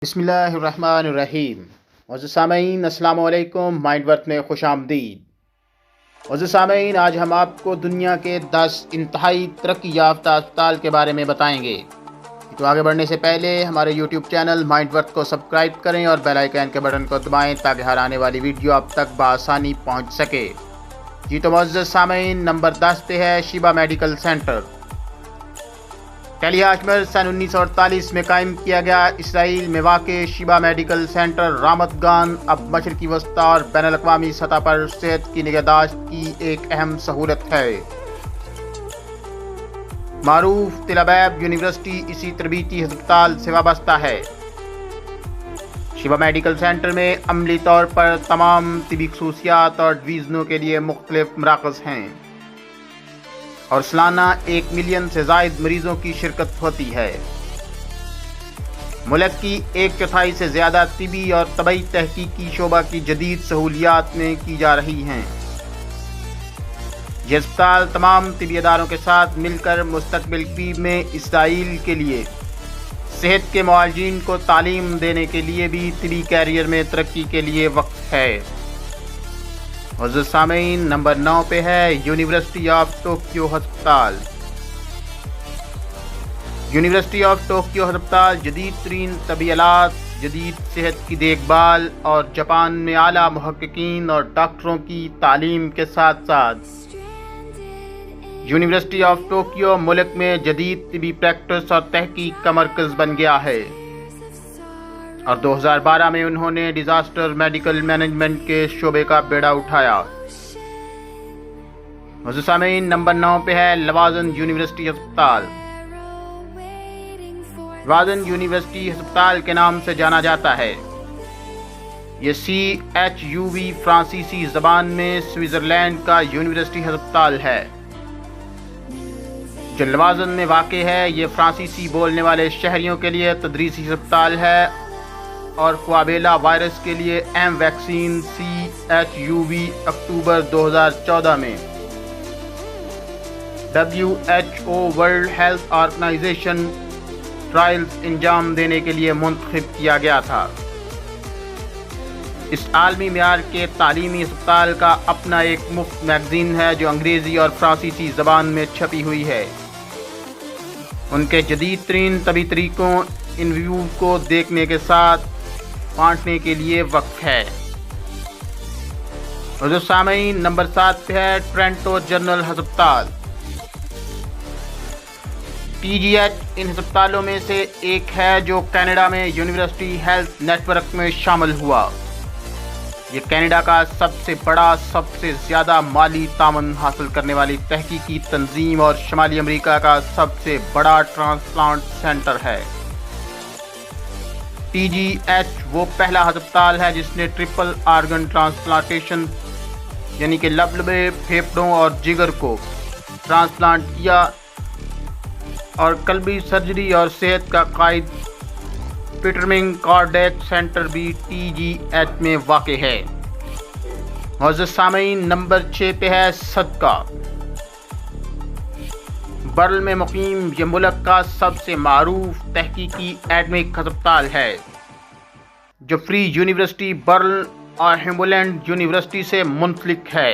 بسم اللہ الرحمن الرحیم۔ معزز سامعین السلام علیکم، مائنڈ ورک میں خوش آمدید۔ معزز سامعین، آج ہم آپ کو دنیا کے 10 انتہائی ترقی یافتہ اسپتال کے بارے میں بتائیں گے۔ تو آگے بڑھنے سے پہلے ہمارے یوٹیوب چینل مائنڈ ورک کو سبسکرائب کریں اور بیل آئیکن کے بٹن کو دبائیں تاکہ ہر آنے والی ویڈیو آپ تک بآسانی پہنچ سکے۔ تو معزز سامعین، نمبر 10 پہ ہے شیبا میڈیکل سینٹر۔ ٹیلی ہاشمر سن 1948 میں قائم کیا گیا اسرائیل میں واقع شیبا میڈیکل سینٹر رامت گان اب مشرقی وسطی اور بین الاقوامی سطح پر صحت کی نگہداشت کی ایک اہم سہولت ہے۔ معروف تل ابیب یونیورسٹی اسی تربیتی ہسپتال سے وابستہ ہے۔ شیبا میڈیکل سینٹر میں عملی طور پر تمام طبی خصوصیات اور ڈویژنوں کے لیے مختلف مراکز ہیں اور سالانہ 1 ملین سے زائد مریضوں کی شرکت ہوتی ہے۔ ملک کی 1/4 سے زیادہ طبی اور طبی تحقیقی شعبہ کی جدید سہولیات میں کی جا رہی ہیں۔ یہ اسپتال تمام طبی اداروں کے ساتھ مل کر مستقبل قریب میں اسرائیل کے لیے صحت کے معالجین کو تعلیم دینے کے لیے بھی طبی کیریئر میں ترقی کے لیے وقف ہے۔ معزز سامعین، نمبر 9 پہ ہے یونیورسٹی آف ٹوکیو ہسپتال۔ یونیورسٹی آف ٹوکیو ہسپتال جدید ترین طبی آلات، جدید صحت کی دیکھ بھال اور جاپان میں اعلیٰ محققین اور ڈاکٹروں کی تعلیم کے ساتھ ساتھ یونیورسٹی آف ٹوکیو ملک میں جدید طبی پریکٹس اور تحقیق کا مرکز بن گیا ہے اور 2012 میں انہوں نے ڈیزاسٹر میڈیکل مینجمنٹ کے شعبے کا بیڑا اٹھایا۔ معزز سامعین، نمبر 9 پہ ہے لوازن یونیورسٹی ہسپتال۔ لوازن یونیورسٹی ہسپتال کے نام سے جانا جاتا ہے۔ یہ CHUV فرانسیسی زبان میں سوئٹزرلینڈ کا یونیورسٹی ہسپتال ہے جو لوازن میں واقع ہے۔ یہ فرانسیسی بولنے والے شہریوں کے لیے تدریسی ہسپتال ہے اور قابیلہ وائرس کے لیے اہم ویکسین CHUV اکتوبر 2014 میں WHO world health organisation trials انجام دینے کے لیے منتخب کیا گیا تھا۔ اس عالمی معیار کے تعلیمی ہسپتال کا اپنا ایک مفت میگزین ہے جو انگریزی اور فرانسیسی زبان میں چھپی ہوئی ہے۔ ان کے جدید ترین طبی طریقوں ان ویو کو دیکھنے کے ساتھ بانٹنے کے لیے وقف ہے۔ معزز سامعین، نمبر 7 پہ ہے ٹرینٹو جنرل ہسپتال۔ TGH ان ہسپتالوں میں سے ایک ہے جو کینیڈا میں یونیورسٹی ہیلتھ نیٹ ورک میں شامل ہوا۔ یہ کینیڈا کا سب سے بڑا، سب سے زیادہ مالی تعاون حاصل کرنے والی تحقیقی تنظیم اور شمالی امریکہ کا سب سے بڑا ٹرانسپلانٹ سینٹر ہے۔ TGH وہ پہلا ہسپتال ہے جس نے ٹرپل آرگن ٹرانسپلانٹیشن یعنی کہ لبے، پھیپھڑوں اور جگر کو ٹرانسپلانٹ کیا اور قلبی سرجری اور صحت کا قائد پیٹرمنگ کارڈیک سینٹر بھی TGH میں واقع ہے۔ معزز سامعین، نمبر 6 پہ ہے صدقہ۔ برل میں مقیم یہ ملک کا سب سے معروف تحقیقی ایڈمک ہسپتال ہے جو فری یونیورسٹی برل اور ہیمبولینڈ یونیورسٹی سے منسلک ہے۔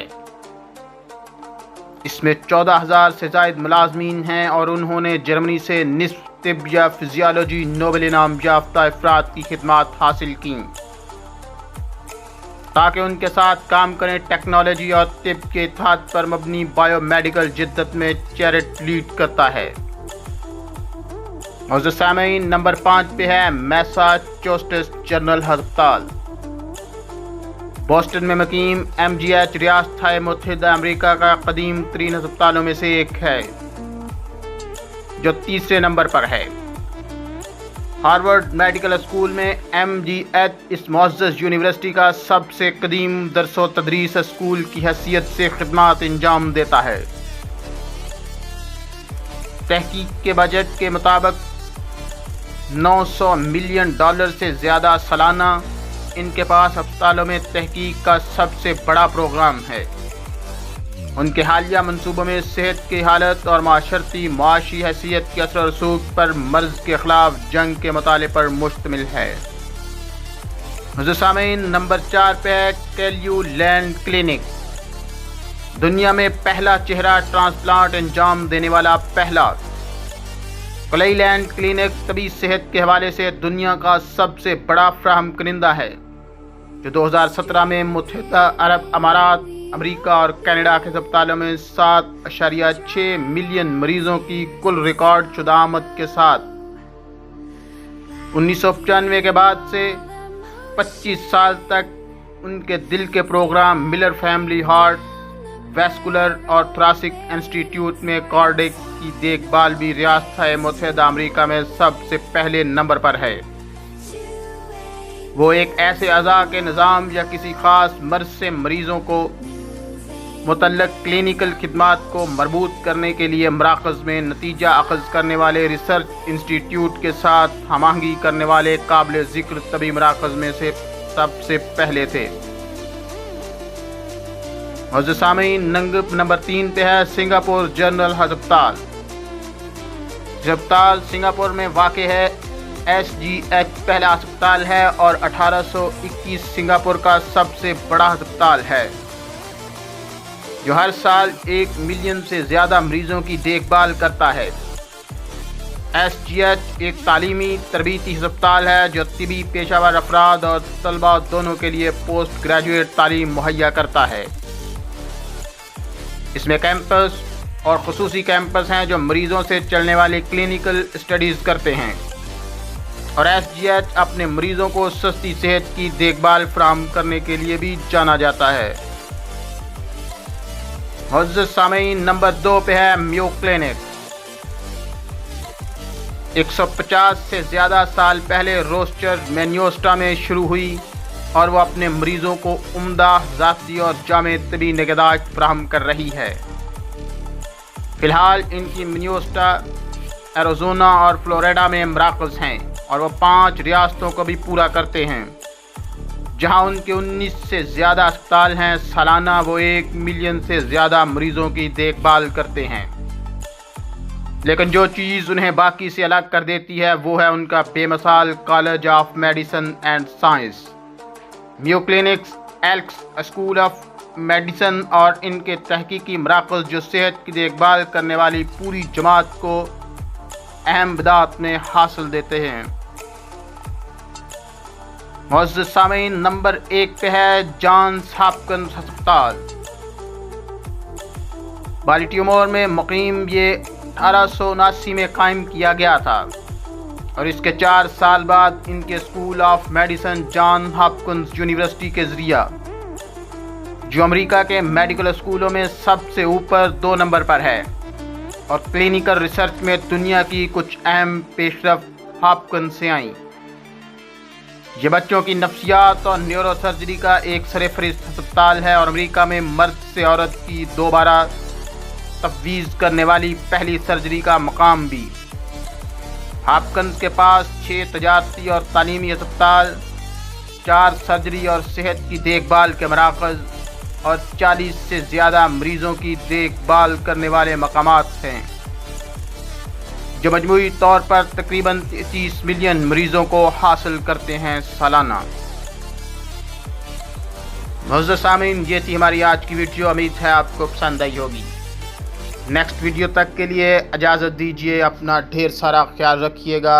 اس میں 14,000 سے زائد ملازمین ہیں اور انہوں نے جرمنی سے نصف طب یا فزیالوجی نوبل انعام یافتہ افراد کی خدمات حاصل کیں تاکہ ان کے ساتھ کام کریں۔ ٹیکنالوجی اور طب کے اتحاد پر مبنی بائیو میڈیکل جدت میں چیریٹ لیڈ کرتا ہے۔ معزز سامعین، نمبر 5 پہ ہے میساچوسٹس جنرل ہسپتال۔ بوسٹن میں مقیم MGH ریاستہائے متحدہ امریکہ کا قدیم ترین ہسپتالوں میں سے ایک ہے جو 3 نمبر پر ہے۔ ہارورڈ میڈیکل اسکول میں MGH اس معزز یونیورسٹی کا سب سے قدیم درس و تدریس اسکول کی حیثیت سے خدمات انجام دیتا ہے۔ تحقیق کے بجٹ کے مطابق $900 ملین سے زیادہ سالانہ ان کے پاس ہسپتالوں میں تحقیق کا سب سے بڑا پروگرام ہے۔ ان کے حالیہ منصوبوں میں صحت کی حالت اور معاشرتی معاشی حیثیت کے اثر و رسوخ پر مرض کے خلاف جنگ کے مطالبے پر مشتمل ہے۔ حضور سامعین، نمبر 4 پہ ہے کیلیو لینڈ کلینک، دنیا میں پہلا چہرہ ٹرانسپلانٹ انجام دینے والا پہلا کلی لینڈ کلینک طبی صحت کے حوالے سے دنیا کا سب سے بڑا فراہم کنندہ ہے، جو 2017 میں متحدہ عرب امارات، امریکہ اور کینیڈا کے ہسپتالوں میں 7.6 ملین مریضوں کی کل ریکارڈ شدہ آمد کے ساتھ 1995 کے بعد سے 25 سال تک ان کے دل کے programme Miller family heart vascular اور تھراسک انسٹیٹیوٹ میں کارڈک کی دیکھ بھال بھی ریاستہائے متحدہ امریکہ میں سب سے پہلے نمبر پر ہے۔ وہ ایک ایسے اعضاء کے نظام یا کسی خاص مرض سے مریضوں کو متعلق کلینیکل خدمات کو مربوط کرنے کے لیے مراکز میں نتیجہ اخذ کرنے والے ریسرچ انسٹیٹیوٹ کے ساتھ ہم آہنگی کرنے والے قابل ذکر طبی مراکز میں سے سب سے پہلے تھے۔ حضرت سامعین، نمبر 3 پہ ہے سنگاپور جنرل ہسپتال۔ ہسپتال سنگاپور میں واقع ہے، SGH پہلا ہسپتال ہے اور 1821 سنگاپور کا سب سے بڑا ہسپتال ہے، جو ہر سال 1 ملین سے زیادہ مریضوں کی دیکھ بھال کرتا ہے۔ SGH ایک تعلیمی تربیتی ہسپتال ہے جو طبی پیشہ ور افراد اور طلباء دونوں کے لیے پوسٹ گریجویٹ تعلیم مہیا کرتا ہے۔ اس میں کیمپس اور خصوصی کیمپس ہیں جو مریضوں سے چلنے والی کلینیکل اسٹڈیز کرتے ہیں، اور SGH اپنے مریضوں کو سستی صحت کی دیکھ بھال فراہم کرنے کے لیے بھی جانا جاتا ہے۔ حضرت سامعین، نمبر 2 پہ ہے میو کلینک۔ 150 سے زیادہ سال پہلے روسٹر مینیوسٹا میں شروع ہوئی اور وہ اپنے مریضوں کو عمدہ ذاتی اور جامع طبی نگہداشت فراہم کر رہی ہے۔ فی الحال ان کی مینیوسٹا، ایریزونا اور فلوریڈا میں مراکز ہیں، اور وہ 5 ریاستوں کو بھی پورا کرتے ہیں، جہاں ان کے 19 سے زیادہ ہسپتال ہیں۔ سالانہ وہ 1 ملین سے زیادہ مریضوں کی دیکھ بھال کرتے ہیں، لیکن جو چیز انہیں باقی سے الگ کر دیتی ہے وہ ہے ان کا بے مثال college of medicine and science. Mu clinics, Alex school of medicine اور ان کے تحقیقی مراکز جو صحت کی دیکھ بھال کرنے والی پوری جماعت کو اہم بدعات میں حاصل دیتے ہیں۔ معزز سامعین، نمبر 1 پہ ہے جانس ہاپکنس ہسپتال۔ بالٹیمور میں مقیم، یہ 1879 میں قائم کیا گیا تھا، اور اس کے 4 سال بعد ان کے school of medicine John Hopkins university کے ذریعہ، جو امریکہ کے میڈیکل اسکولوں میں سب سے اوپر 2 نمبر پر ہے، اور کلینیکل ریسرچ میں دنیا کی کچھ اہم پیش رفت ہاپکنس سے آئیں۔ یہ بچوں کی نفسیات اور نیورو سرجری کا ایک سرفہرست ہسپتال ہے، اور امریکہ میں مرد سے عورت کی دوبارہ تفویض کرنے والی پہلی سرجری کا مقام بھی۔ ہاپکنس کے پاس 6 تجارتی اور تعلیمی ہسپتال، 4 سرجری اور صحت کی دیکھ بھال کے مراکز اور 40 سے زیادہ مریضوں کی دیکھ بھال کرنے والے مقامات ہیں، جو مجموعی طور پر تقریباً 30 ملین مریضوں کو حاصل کرتے ہیں سالانہ۔ معزز سامعین، یہ تھی ہماری آج کی ویڈیو، امید ہے آپ کو پسند آئی ہوگی۔ نیکسٹ ویڈیو تک کے لیے اجازت دیجیے، اپنا ڈھیر سارا خیال رکھیے گا۔